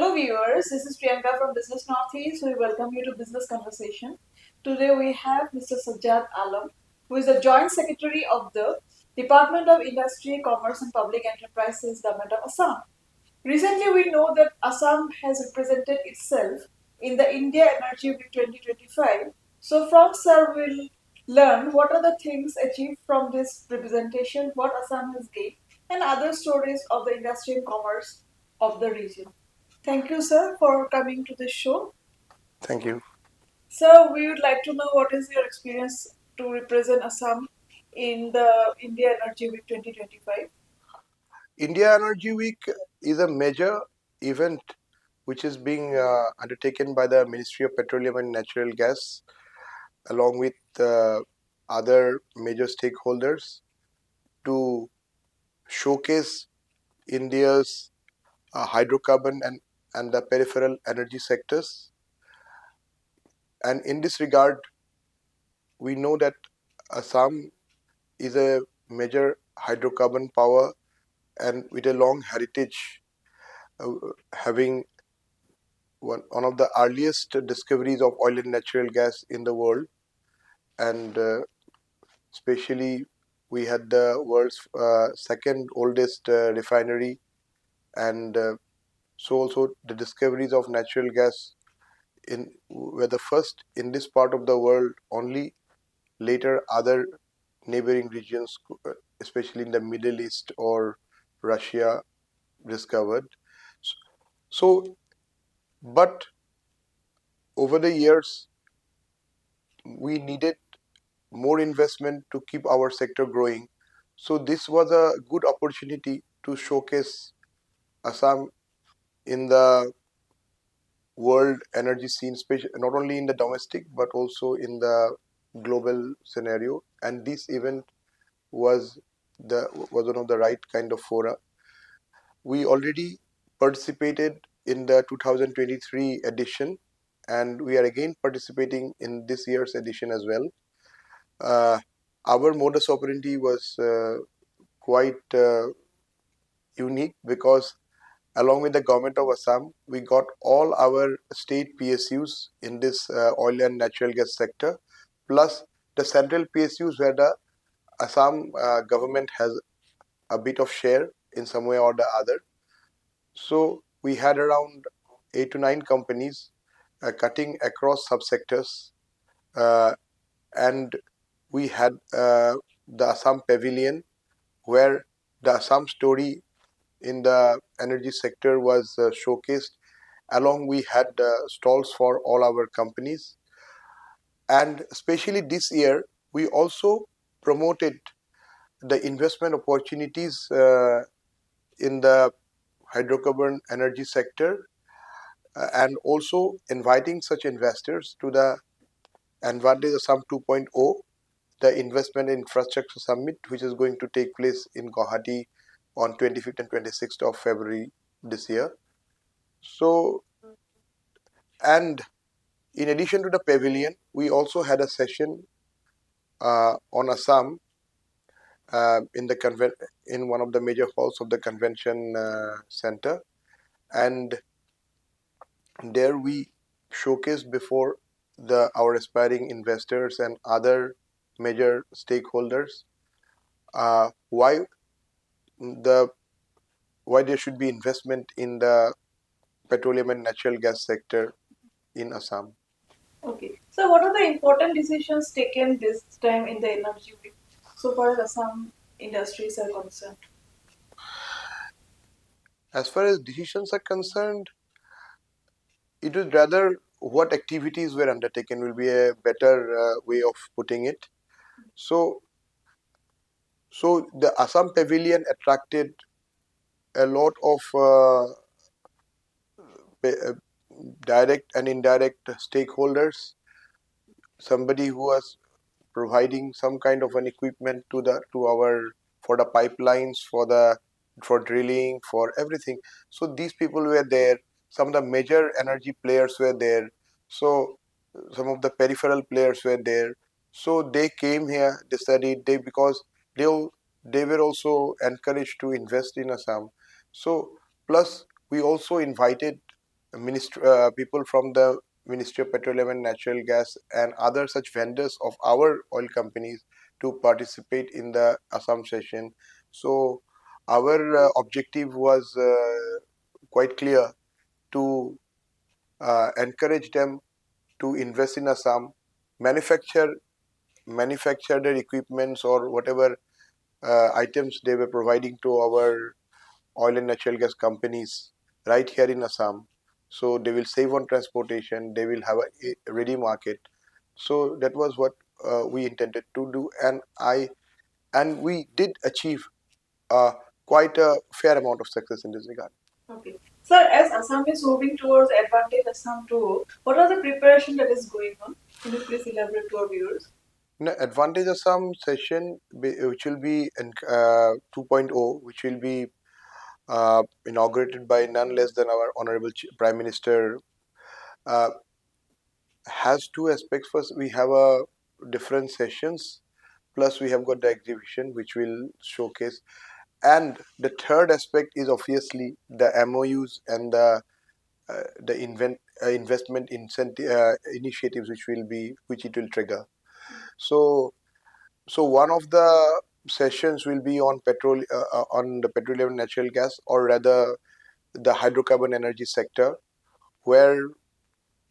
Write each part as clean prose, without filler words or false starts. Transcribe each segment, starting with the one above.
Hello viewers, this is Priyanka from Business Northeast. We welcome you to Business Conversation. Today we have Mr. Sazzad Alam, who is the Joint Secretary of the Department of Industry, Commerce and Public Enterprises, Government of Assam. Recently we know that Assam has represented itself in the India Energy Week 2025. So from Sir we'll learn what are the things achieved from this representation, what Assam has gained, and other stories of the industry and commerce of the region. Thank you, sir, for coming to the show. Thank you. Sir, we would like to know what is your experience to represent Assam in the India Energy Week 2025. India Energy Week is a major event which is being undertaken by the Ministry of Petroleum and Natural Gas along with other major stakeholders to showcase India's hydrocarbon and the peripheral energy sectors. And in this regard, we know that Assam is a major hydrocarbon power and with a long heritage, having one of the earliest discoveries of oil and natural gas in the world, and especially we had the world's second oldest refinery, and so also the discoveries of natural gas in were the first in this part of the world. Only later other neighboring regions, especially in the Middle East or Russia, discovered. So, but over the years, we needed more investment to keep our sector growing. So this was a good opportunity to showcase Assam in the world energy scene, not only in the domestic but also in the global scenario. And this event was one of the right kind of fora. We already participated in the 2023 edition, and we are again participating in this year's edition as well. Our modus operandi was quite unique because along with the government of Assam, we got all our state PSUs in this oil and natural gas sector, plus the central PSUs where the Assam government has a bit of share in some way or the other. So we had around 8 to 9 companies cutting across subsectors, and we had the Assam Pavilion, where the Assam story in the energy sector was showcased. Along, we had stalls for all our companies, and especially this year, we also promoted the investment opportunities in the hydrocarbon energy sector, and also inviting such investors to the Advantage Assam 2.0, the Investment Infrastructure Summit, which is going to take place in Guwahati on 25th and 26th of February this year. So, and in addition to the pavilion, we also had a session on Assam in one of the major halls of the convention center, and there we showcased before our aspiring investors and other major stakeholders why there should be investment in the petroleum and natural gas sector in Assam. Okay. So, what are the important decisions taken this time in the Energy Week so far as Assam industries are concerned? As far as decisions are concerned, it is rather what activities were undertaken will be a better way of putting it. So the Assam Pavilion attracted a lot of direct and indirect stakeholders. Somebody who was providing some kind of an equipment for the pipelines, for drilling, for everything. So these people were there. Some of the major energy players were there. So some of the peripheral players were there. So they came here. They studied. Because they were also encouraged to invest in Assam. So plus we also invited people from the Ministry of Petroleum and Natural Gas and other such vendors of our oil companies to participate in the Assam session. So our objective was quite clear to encourage them to invest in Assam, manufacture manufacture their equipments or whatever items they were providing to our oil and natural gas companies right here in Assam. So they will save on transportation. They will have a ready market. So that was what we intended to do, and we did achieve uh, quite a fair amount of success in this regard. Okay. Sir, as Assam is moving towards Advantage Assam 2, what are the preparation that is going on? Can you please elaborate to our viewers? Now, Advantage Assam session, which will be in 2.0, which will be inaugurated by none less than our Honorable Prime Minister, uh, has two aspects. First, we have a different sessions, plus we have got the exhibition which will showcase, and the third aspect is obviously the MOUs and the investment incentive initiatives which it will trigger. So one of the sessions will be on on the petroleum and natural gas, or rather the hydrocarbon energy sector, where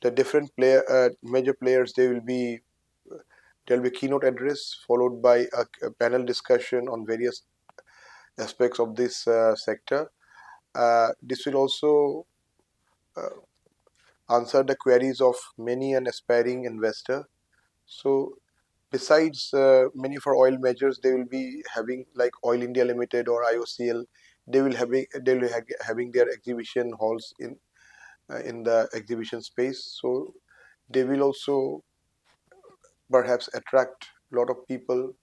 the different major players, there will be keynote address followed by a panel discussion on various aspects of this sector. This will also uh, answer the queries of many an aspiring investor. So besides many of our oil majors, they will be having, like Oil India Limited or IOCL, having their exhibition halls in the exhibition space. So they will also perhaps attract a lot of people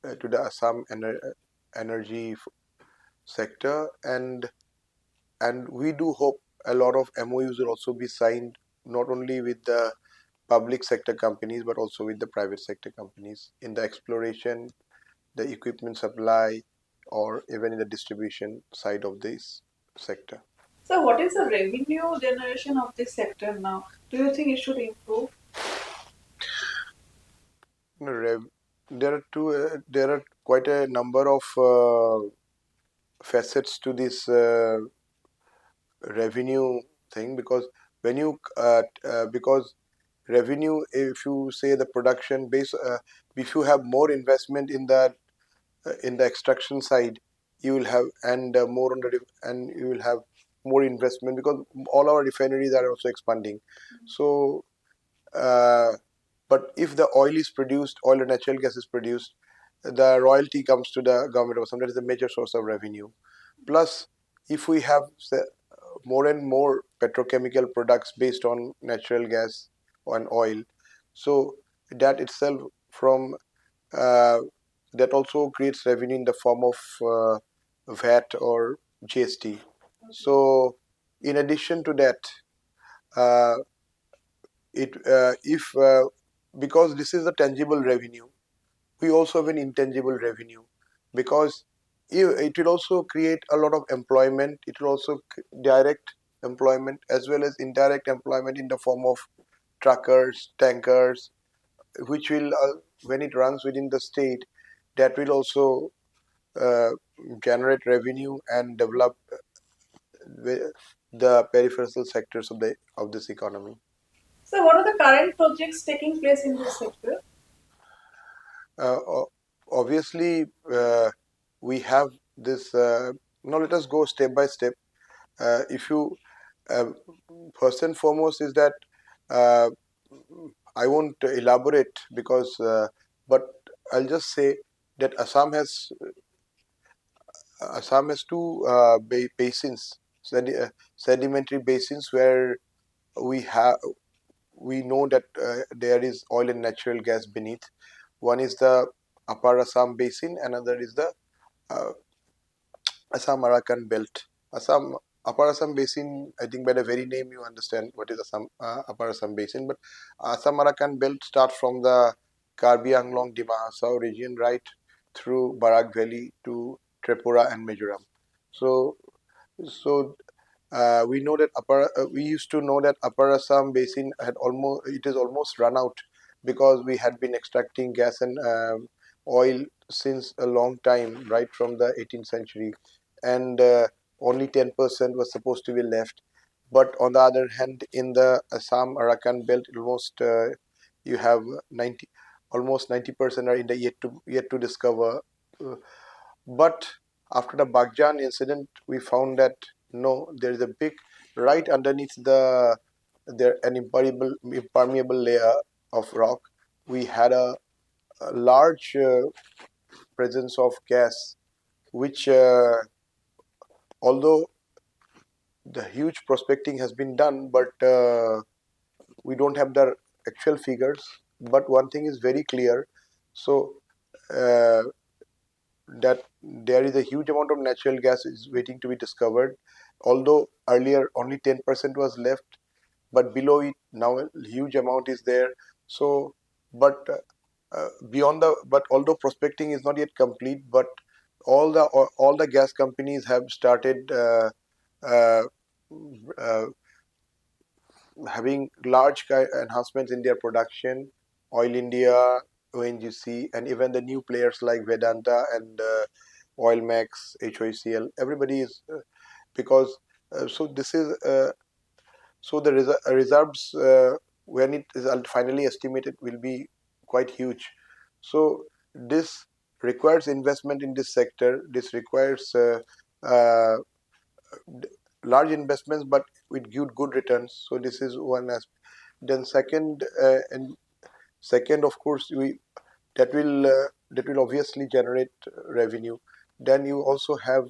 to the Assam energy sector, and we do hope a lot of MOUs will also be signed, not only with the public sector companies but also with the private sector companies in the exploration, the equipment supply, or even in the distribution side of this sector. So, what is the revenue generation of this sector now? Do you think it should improve? There are quite a number of facets to this revenue thing, because when you because revenue, if you say the production base, if you have more investment in the extraction side, you will have, and more on and you will have more investment, because all our refineries are also expanding. So uh, but if the oil is produced, oil and natural gas is produced, the royalty comes to the government of Assam. That is a major source of revenue. Plus, if we have more and more petrochemical products based on natural gas and oil, so that itself from uh, that also creates revenue in the form of VAT or GST. So, in addition to that, uh, it if because this is a tangible revenue, we also have an intangible revenue, because it will also create a lot of employment. It will also direct employment as well as indirect employment in the form of truckers, tankers, which will when it runs within the state, that will also uh, generate revenue and develop the peripheral sectors of this economy. So, what are the current projects taking place in this sector? Obviously, we have this. Now, let us go step by step. If you uh, First and foremost is that uh, I won't elaborate, because, but I'll just say that Assam has two basins, sedimentary basins, where we have we know that there is oil and natural gas beneath. One is the Upper Assam Basin, another is the uh, Assam Arakan Belt. Assam Upper Assam Basin, I think by the very name you understand what is Assam Upper Assam Basin. But Assam Arakan Belt starts from the Karbi Anglong Dima Hasao region right through Barak Valley to Tripura and Mizoram. So so we know that we used to know that Upper Assam basin had almost run out because we had been extracting gas and oil since a long time, right from the 18th century, and only 10% was supposed to be left. But on the other hand, in the Assam Arakan belt, you have 90, almost 90% are in the yet to discover. Uh, but after the Bagjan incident, we found that no, there is a big right underneath there an impermeable layer of rock. We had a large presence of gas, which although the huge prospecting has been done, but we don't have the actual figures. But one thing is very clear. So uh, that there is a huge amount of natural gas is waiting to be discovered. Although earlier only 10% was left, but below it now a huge amount is there. So, but beyond the but although prospecting is not yet complete, but all the gas companies have started uh, uh, having large enhancements in their production. Oil India, ONGC, and even the new players like Vedanta and Oilmax, HOCL. Everybody is because so this is so the reserves when it is finally estimated will be quite huge. So this requires investment in this sector. This requires uh, large investments, but with good returns. So this is one aspect. Then second, of course, we that will obviously generate revenue. Then you also have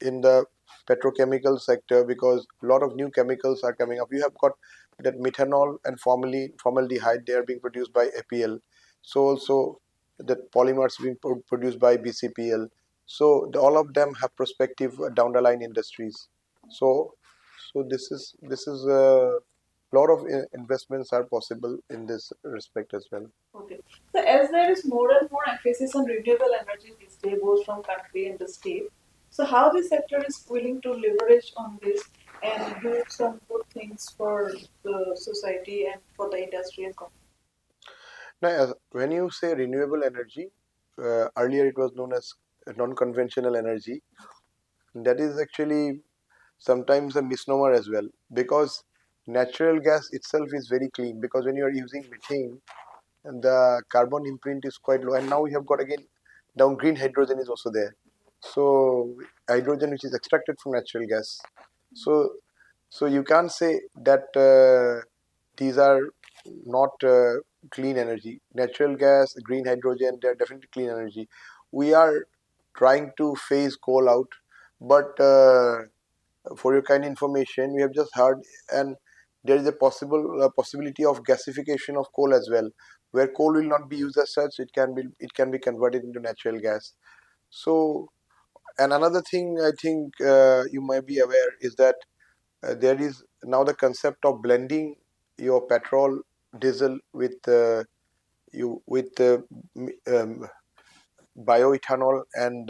in the petrochemical sector because a lot of new chemicals are coming up. You have got that methanol and formaldehyde. They are being produced by APL. So also that polymers being produced by BCPL. So all of them have prospective down the line industries. So this is a lot of investments are possible in this respect as well. Okay. So as there is more and more emphasis on renewable energy these days, both from country and the state, so how the sector is willing to leverage on this and do some good things for the society and for the industry and company? Now, when you say renewable energy, earlier it was known as non-conventional energy. That is actually sometimes a misnomer as well because natural gas itself is very clean because when you are using methane, the carbon imprint is quite low. And now we have got again down green hydrogen is also there. So hydrogen which is extracted from natural gas. So so you can't say that these are not clean energy. Natural gas, green hydrogen, they are definitely clean energy. We are trying to phase coal out, but for your kind information, we have just heard, and there is a possibility of gasification of coal as well, where coal will not be used as such. It can be converted into natural gas. So, and another thing I think you might be aware is that there is now the concept of blending your petrol, diesel with you with um, bioethanol and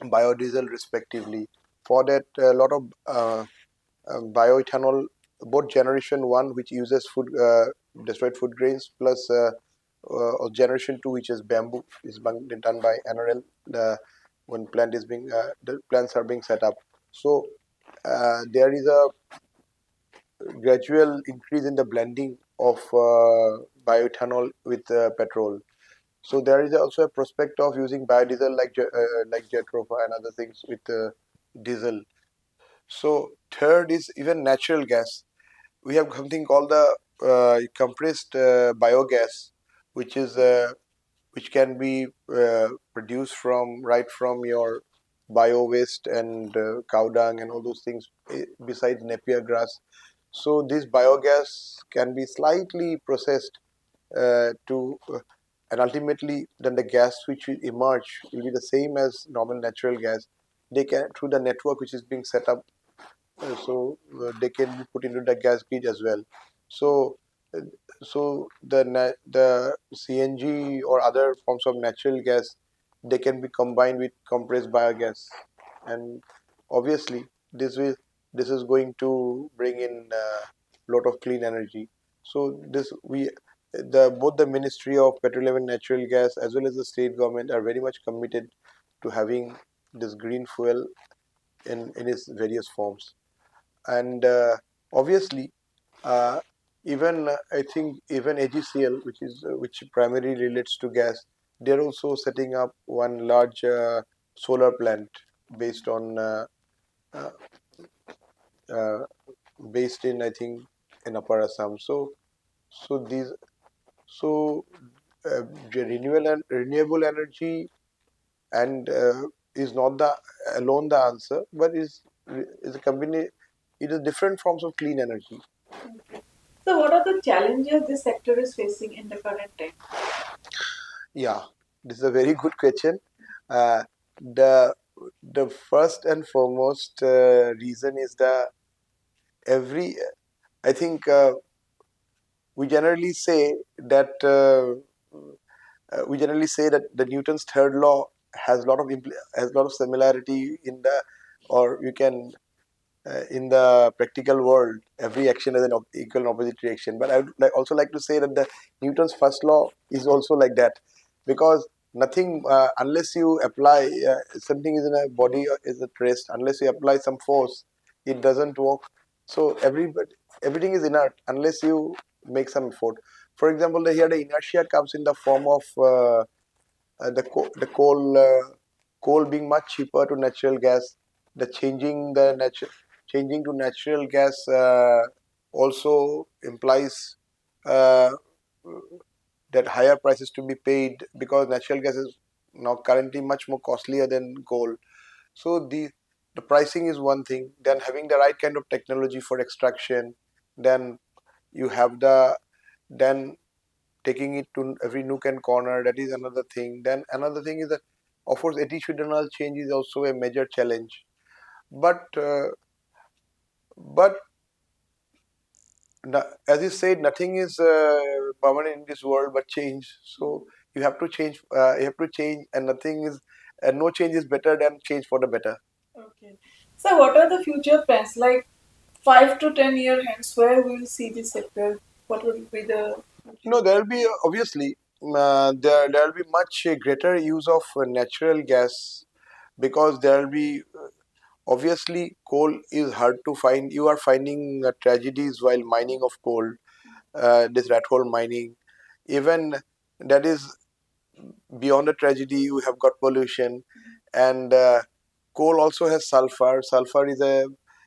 biodiesel respectively. For that, a lot of bioethanol, both generation one, which uses destroyed food grains, plus generation two, which is bamboo, is being done by NRL. When the plants are being set up. So there is a gradual increase in the blending of bioethanol with petrol. So there is also a prospect of using biodiesel like Jethrofa and other things with diesel. So third is even natural gas. We have something called the compressed biogas, which is which can be produced from your bio waste and cow dung and all those things besides napier grass. So this biogas can be slightly processed and ultimately then the gas which will emerge will be the same as normal natural gas. They can through the network which is being set up they can be put into the gas grid as well. So, uh, so the CNG or other forms of natural gas they can be combined with compressed biogas, and obviously this will this is going to bring in a lot of clean energy. So this we the both the Ministry of Petroleum and Natural Gas as well as the state government are very much committed to having this green fuel in its various forms. And obviously, uh, even I think even AGCL, which primarily relates to gas, they're also setting up one large solar plant based on uh, uh, based in, I think, in Upper Assam. So these so renewable energy and is not the alone the answer, but is a combination. It is different forms of clean energy. Okay. So, what are the challenges this sector is facing in the current time? Yeah, this is a very good question. Uh, the the first and foremost reason is the every. I think we generally say that the Newton's third law has a lot of has a lot of similarity in the, or you can in the practical world, every action has an equal and opposite reaction. But I would also like to say that the Newton's first law is also like that, because nothing unless you apply something is in a body or is at rest, unless you apply some force, it doesn't work. So everything is inert unless you make some effort. For example, here the inertia comes in the form of the coal being much cheaper to natural gas, the changing to natural gas also implies uh, that higher prices to be paid, because natural gas is now currently much more costlier than coal. So the pricing is one thing. Then having the right kind of technology for extraction. Then you have then taking it to every nook and corner. That is another thing. Then another thing is that, of course, attitudinal change is also a major challenge. But as you said, nothing is permanent in this world but change. So you have to change. You have to change, and nothing is, and no change is better than change for the better. Okay. So, what are the future plans? Like 5 to 10 year hence, where we will see this sector? What will be the No, there will be obviously there will be much greater use of natural gas, because there will be obviously coal is hard to find. You are finding tragedies while mining of coal, this rat hole mining. Even that is beyond a tragedy. You have got pollution, and coal also has sulfur. Sulfur is a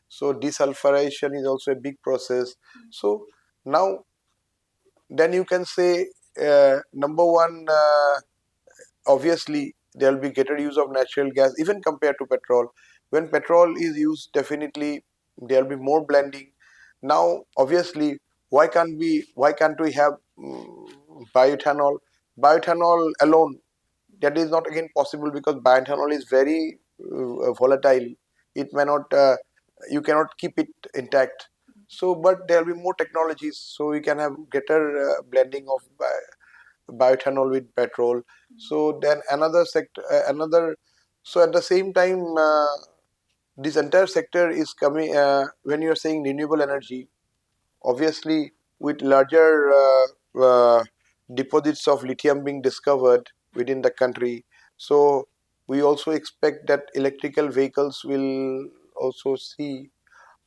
so desulfurization is also a big process. So now then you can say number one. Obviously there will be greater use of natural gas even compared to petrol. When petrol is used, definitely there will be more blending. Now obviously, why can't we have bioethanol? Bioethanol alone, that is not again possible, because bioethanol is very volatile. It may not you cannot keep it intact. So but there will be more technologies, so we can have greater blending of bioethanol with petrol. So then another sector, so at the same time, this entire sector is coming. When you are saying renewable energy, obviously with larger deposits of lithium being discovered within the country, so we also expect that electrical vehicles will also see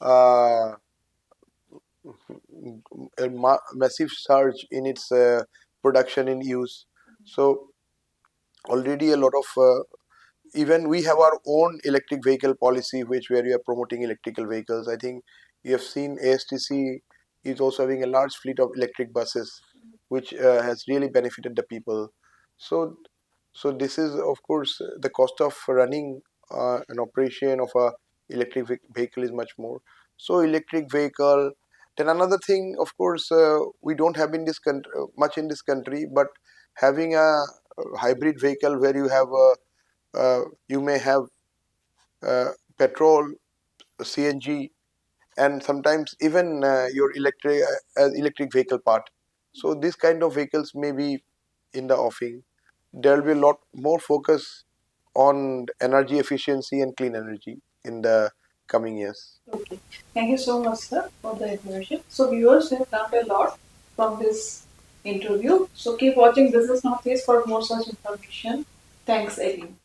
uh, a massive surge in its production in use. So already a lot of even we have our own electric vehicle policy, which where we are promoting electrical vehicles. I think you have seen ASTC is also having a large fleet of electric buses, which has really benefited the people. So so this is of course the cost of running an operation of a electric vehicle is much more. So electric vehicle. Then another thing, of course, we don't have in this country much in this country, but having a hybrid vehicle where you may have petrol, CNG, and sometimes even your electric vehicle part. So this kind of vehicles may be in the offing. There will be a lot more focus on energy efficiency and clean energy in the coming years. Okay. Thank you so much, sir, for the information. So viewers have learned a lot from this interview. So keep watching Business Northeast for more such information. Thanks again.